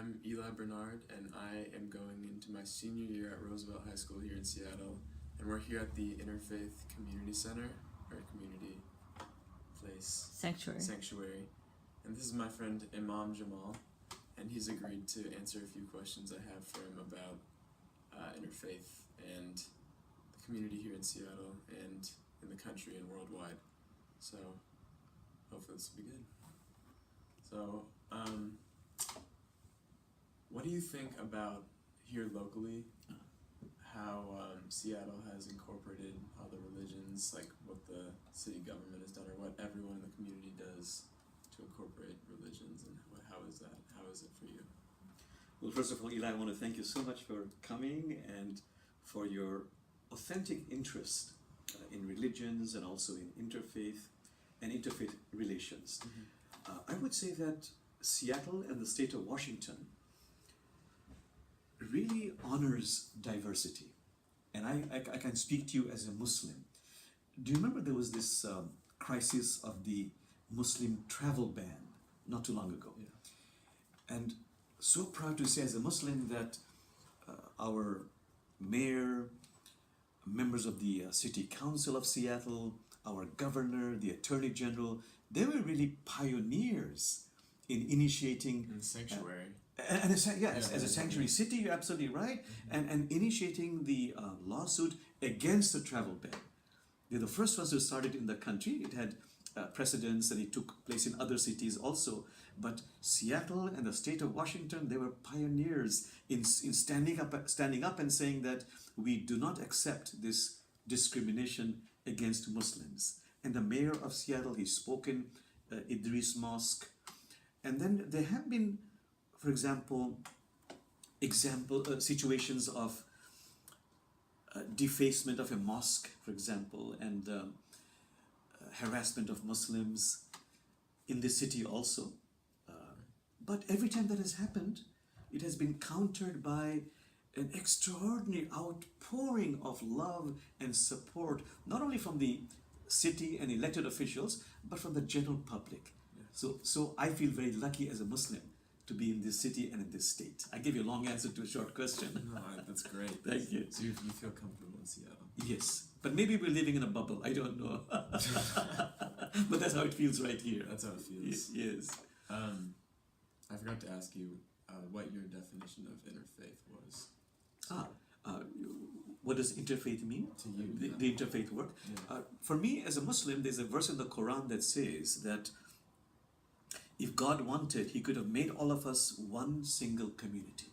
I'm Eli Bernard, and I am going into my senior year at Roosevelt High School here in Seattle, and we're here at the Interfaith Community Center, or Community Place. Sanctuary. And this is my friend Imam Jamal, and he's agreed to answer a few questions I have for him about interfaith and the community here in Seattle and in the country and worldwide. So hopefully this will be good. So, what do you think about here locally, how Seattle has incorporated other religions, like what the city government has done, or what everyone in the community does to incorporate religions, and how is that? How is it for you? Well, first of all, Eli, I want to thank you so much for coming and for your authentic interest in religions and also in interfaith and interfaith relations. I would say that Seattle and the state of Washington really honors diversity. And I can speak to you as a Muslim. Do you remember there was this crisis of the Muslim travel ban not too long ago? Yeah. And so proud to say as a Muslim that our mayor, members of the City Council of Seattle, our governor, the Attorney General, they were really pioneers in initiating sanctuary. As a sanctuary city, you're absolutely right. And initiating the lawsuit against the travel ban. They're the first ones who started in the country. It had precedents and it took place in other cities also. But Seattle and the state of Washington, they were pioneers in standing up and saying that we do not accept this discrimination against Muslims. And the mayor of Seattle, he spoke in Idris Mosque. And then there have been, for example, situations of defacement of a mosque, for example, and harassment of Muslims in the city also. But every time that has happened, it has been countered by an extraordinary outpouring of love and support, not only from the city and elected officials, but from the general public. Yeah. So I feel very lucky as a Muslim to be in this city and in this state. I gave you a long answer to a short question. No, that's great. Thank you. So you feel comfortable in Seattle? Yes, but maybe we're living in a bubble. I don't know. But that's how it feels right here. That's how it feels. Yes. I forgot to ask you what your definition of interfaith was. What does interfaith mean? To you, the interfaith work? Yeah. For me, as a Muslim, there's a verse in the Quran that says that if God wanted, He could have made all of us one single community.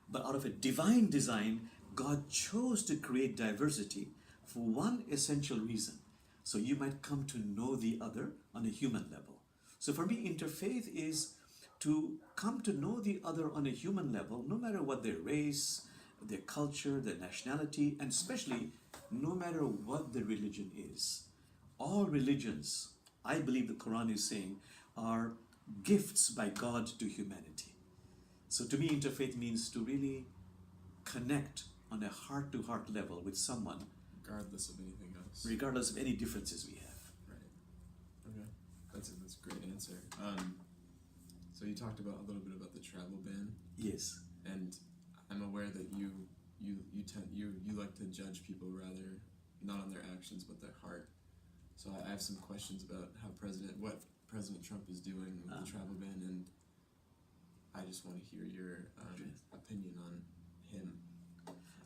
But out of a divine design, God chose to create diversity for one essential reason. So you might come to know the other on a human level. So for me, interfaith is to come to know the other on a human level, no matter what their race, their culture, their nationality, and especially no matter what the religion is. All religions, I believe the Quran is saying, are gifts by God to humanity. So to me, interfaith means to really connect on a heart-to-heart level with someone, regardless of anything else. Regardless of any differences we have. Right. Okay. That's a great answer. So you talked about a little bit about the travel ban. Yes. And I'm aware that you like to judge people rather not on their actions but their heart. So I have some questions about what President Trump is doing with the travel ban, and I just want to hear your opinion on him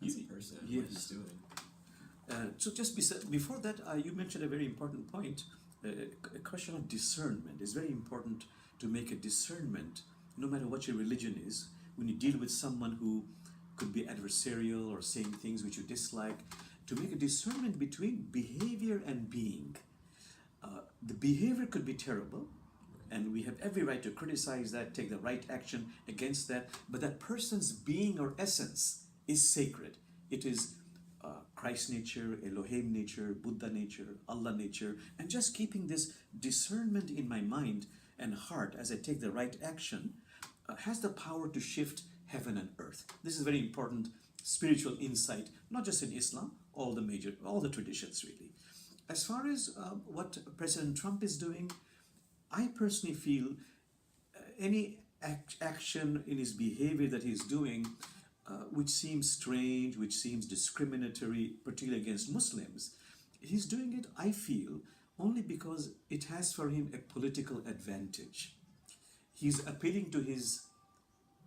as a person and what he's doing. So just before that, you mentioned a very important point. A question of discernment is very important, to make a discernment, no matter what your religion is, when you deal with someone who could be adversarial or saying things which you dislike, to make a discernment between behavior and being. The behavior could be terrible, and we have every right to criticize that, take the right action against that, but that person's being or essence is sacred. It is Christ nature, Elohim nature, Buddha nature, Allah nature, and just keeping this discernment in my mind and heart as I take the right action has the power to shift heaven and earth. This is very important spiritual insight, not just in Islam, all the traditions really. As far as what President Trump is doing, I personally feel any action, in his behavior that he's doing, which seems strange, which seems discriminatory, particularly against Muslims, he's doing it, I feel, only because it has for him a political advantage. He's appealing to his,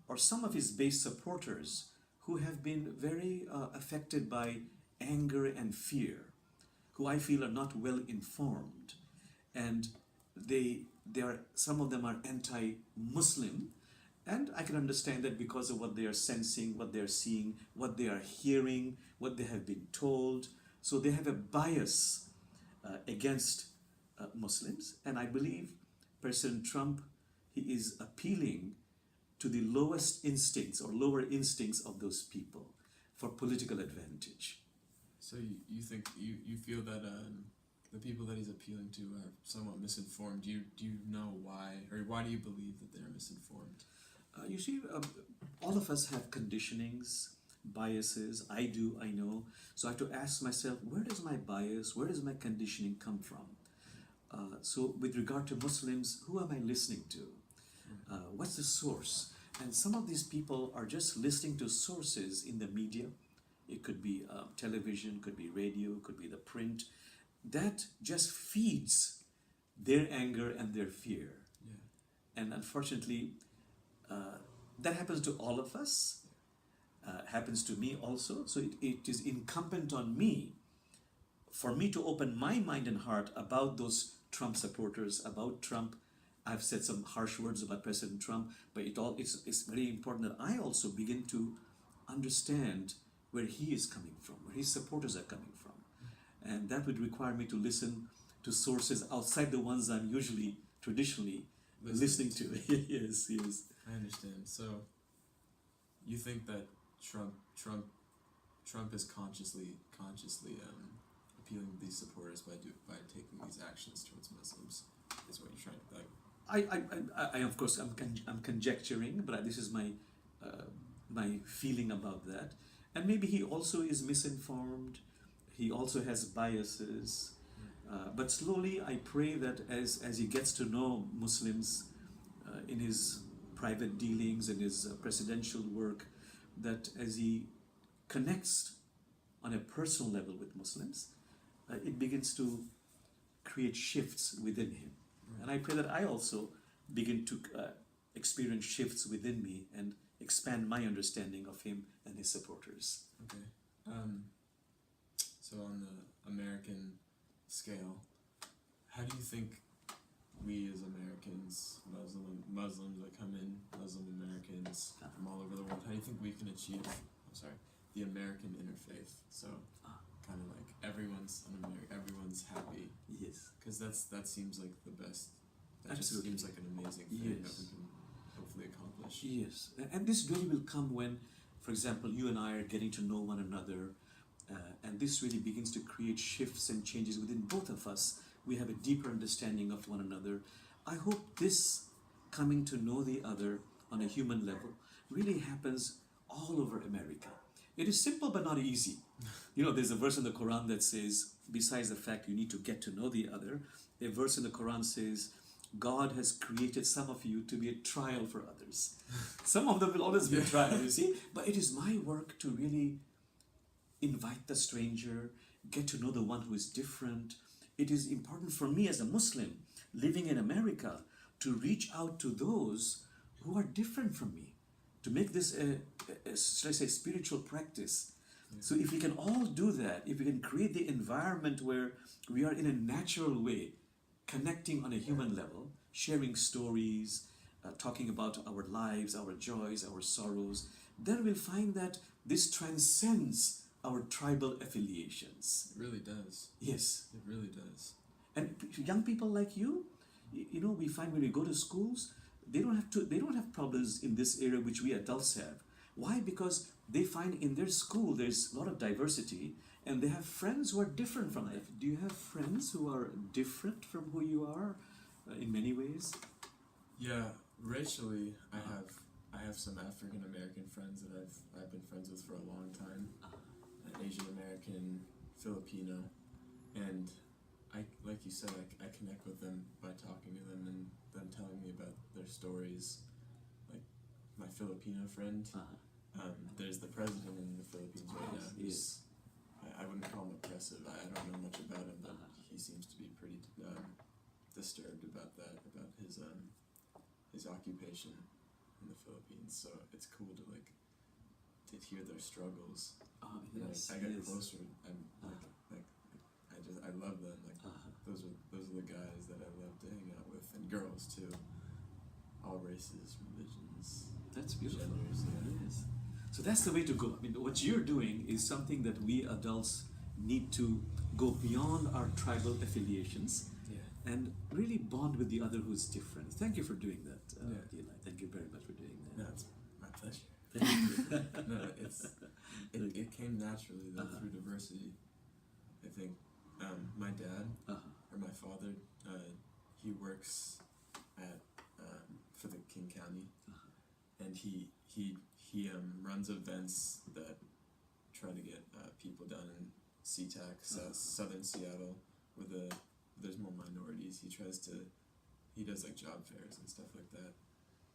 or some of his base supporters who have been very affected by anger and fear, who I feel are not well informed, and some of them are anti-Muslim, and I can understand that because of what they are sensing, what they are seeing, what they are hearing, what they have been told. So they have a bias against Muslims, and I believe President Trump, he is appealing to the lowest instincts or lower instincts of those people for political advantage. So you think you feel that the people that he's appealing to are somewhat misinformed. Do you know why, or why do you believe that they're misinformed? You see, all of us have conditionings, biases. I do, I know. So I have to ask myself, where does my bias, where does my conditioning come from? So with regard to Muslims, who am I listening to? What's the source? And some of these people are just listening to sources in the media. It could be television, could be radio, could be the print. That just feeds their anger and their fear. Yeah. And unfortunately, that happens to all of us, happens to me also. So it is incumbent on me, for me to open my mind and heart about those Trump supporters, about Trump. I've said some harsh words about President Trump, but it's very important that I also begin to understand where he is coming from, where his supporters are coming from. And that would require me to listen to sources outside the ones I'm usually, traditionally, listening to. Yes. I understand. So you think that Trump is consciously appealing to these supporters by taking these actions towards Muslims, is what you're trying to like. I of course I'm conjecturing, but this is my feeling about that. And maybe he also is misinformed. He also has biases. But slowly, I pray that as he gets to know Muslims in his private dealings, in his presidential work, that as he connects on a personal level with Muslims, it begins to create shifts within him. And I pray that I also begin to experience shifts within me and expand my understanding of him and his supporters. Okay. So on the American scale, how do you think we as Americans, Muslims that come in, Muslim Americans from all over the world, how do you think we can achieve, the American interfaith? So kind of like everyone's happy. Yes. Because that seems like the best. That Absolutely. just seems like an amazing thing that we can hopefully accomplish. Yes. And this really will come when, for example, you and I are getting to know one another, and this really begins to create shifts and changes within both of us. We have a deeper understanding of one another. I hope this coming to know the other on a human level really happens all over America. It is simple but not easy. You know, there's a verse in the Quran that says, besides the fact you need to get to know the other, a verse in the Quran says, God has created some of you to be a trial for others. Some of them will always be a trial, you see. But it is my work to really invite the stranger, get to know the one who is different. It is important for me as a Muslim living in America to reach out to those who are different from me, to make this should I say, spiritual practice. So if we can all do that, if we can create the environment where we are in a natural way, connecting on a human level, sharing stories, talking about our lives, our joys, our sorrows, then we'll find that this transcends our tribal affiliations. It really does. Yes. It really does. And young people like you know, we find when we go to schools, they don't have problems in this area which we adults have. Why? Because they find in their school there's a lot of diversity, and they have friends who are different from them. Do you have friends who are different from who you are in many ways? Yeah, racially, I have some African American friends that I've been friends with for a long time. Asian American, Filipino, and I, like you said, I connect with them by talking to them and them telling me about their stories. Like my Filipino friend. There's the president in the Philippines right now. Yes. I wouldn't call him oppressive. I don't know much about him, but he seems to be pretty disturbed about that, about his occupation in the Philippines. So it's cool to hear their struggles. Yes. I get closer. I'm I love them. Those are the guys that I love to hang out with, and girls too. All races, religions. That's beautiful. Genders, yeah. Yes. So that's the way to go. I mean, what you're doing is something that we adults need to go beyond our tribal affiliations and really bond with the other who's different. Thank you for doing that, Eli. Thank you very much for doing that. No, it's my pleasure. No, it came naturally though, through diversity. I think my dad or my father, he works at for the King County, and he runs events that try to get people down in SeaTac, southern Seattle, where there's more minorities. He does job fairs and stuff like that,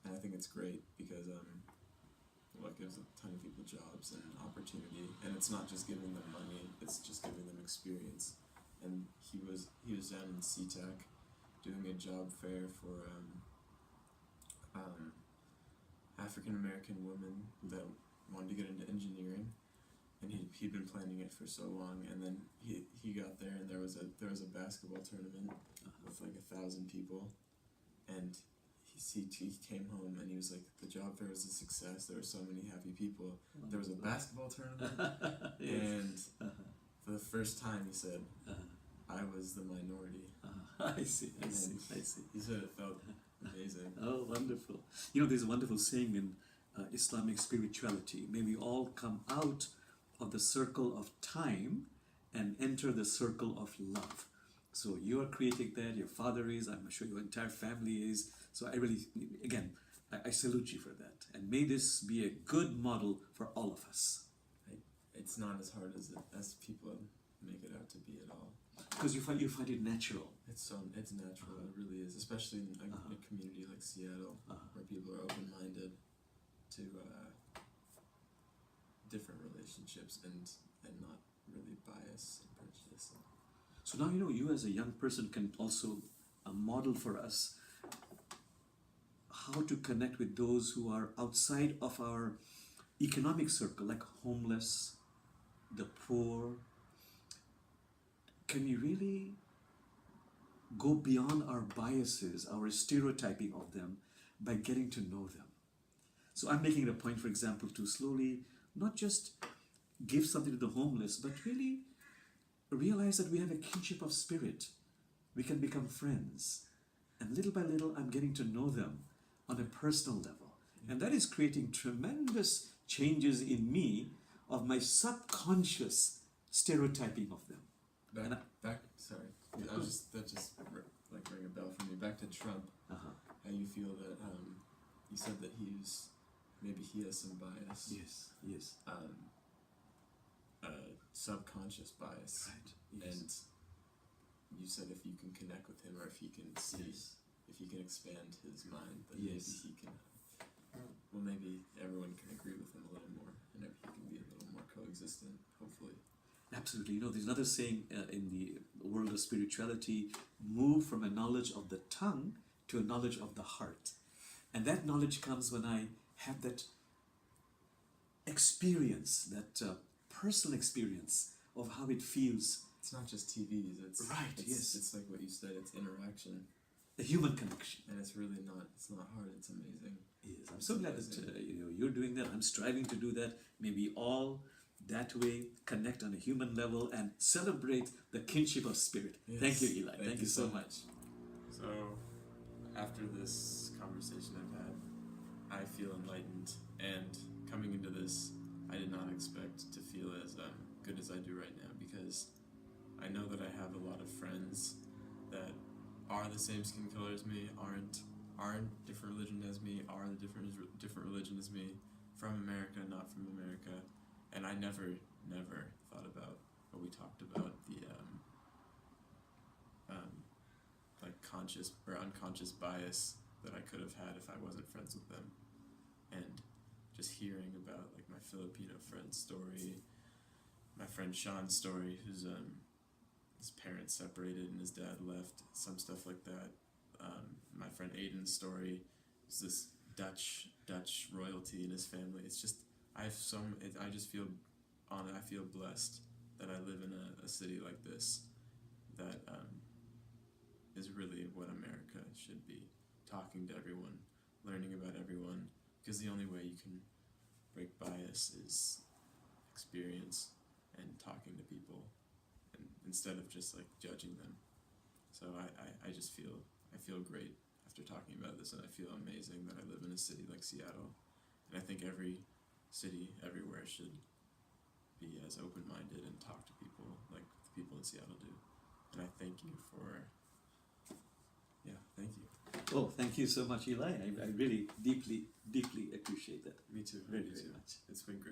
and I think it's great because it gives a ton of people jobs and opportunity, and it's not just giving them money; it's just giving them experience. And he was down in SeaTac doing a job fair for African American women that wanted to get into engineering, and he'd been planning it for so long, and then he got there, and there was a basketball tournament with 1,000 people, and he came home and he was like, the job fair was a success. There were so many happy people. There was a basketball tournament, and for the first time he said, I was the minority. I see. He said it felt amazing. Oh, wonderful. There's a wonderful saying in Islamic spirituality: may we all come out of the circle of time and enter the circle of love. So you are creating that, your father is, I'm sure your entire family is. So I really, again, I salute you for that. And may this be a good model for all of us. It's not as hard as people make it out to be at all. Because you find it natural. It's natural. It really is, especially in a community like Seattle, where people are open-minded to different relationships and not really bias and prejudice. So now you as a young person can also model for us how to connect with those who are outside of our economic circle, like homeless, the poor. Can we really go beyond our biases, our stereotyping of them, by getting to know them? So I'm making it a point, for example, to slowly not just give something to the homeless, but really realize that we have a kinship of spirit. We can become friends. And little by little, I'm getting to know them on a personal level. And that is creating tremendous changes in me of my subconscious stereotyping of them. Sorry, that just rang a bell for me. Back to Trump. How you feel that you said that maybe he has some bias. Yes. Subconscious bias. Right. Yes. And you said if you can connect with him, or if you can see, if you can expand his mind, then maybe he can. Maybe everyone can agree with him a little more, and he can be a little more coexistent, hopefully. Absolutely. There's another saying in the world of spirituality: move from a knowledge of the tongue to a knowledge of the heart. And that knowledge comes when I have that experience, that personal experience of how it feels. It's not just TVs. It's like what you said. It's interaction. The human connection. And it's really not. It's not hard. It's amazing. Yes, I'm so glad that you're doing that. I'm striving to do that. May we all that way connect on a human level and celebrate the kinship of spirit. Yes. Thank you, Eli. Thank you so much. So, after this conversation I've had, I feel enlightened, and coming into this, I did not expect to feel as good as I do right now, because I know that I have a lot of friends that are the same skin color as me, aren't different religion as me, are the different religion as me, from America, not from America, and I never thought about what we talked about, the conscious or unconscious bias that I could have had if I wasn't friends with them. and just hearing about like my Filipino friend's story, my friend Sean's story, who's his parents separated and his dad left, some stuff like that. My friend Aiden's story is this Dutch royalty in his family. It's just I just feel I feel blessed that I live in a city like this that is really what America should be. Talking to everyone, learning about everyone, because the only way you can break bias is experience and talking to people, and instead of just like judging them. So I just feel great after talking about this, and I feel amazing that I live in a city like Seattle, and I think every city everywhere should be as open-minded and talk to people like the people in Seattle do. And I thank you for thank you. Well, thank you so much, Eli. I really deeply appreciate that. Me too. Very much. It's been great.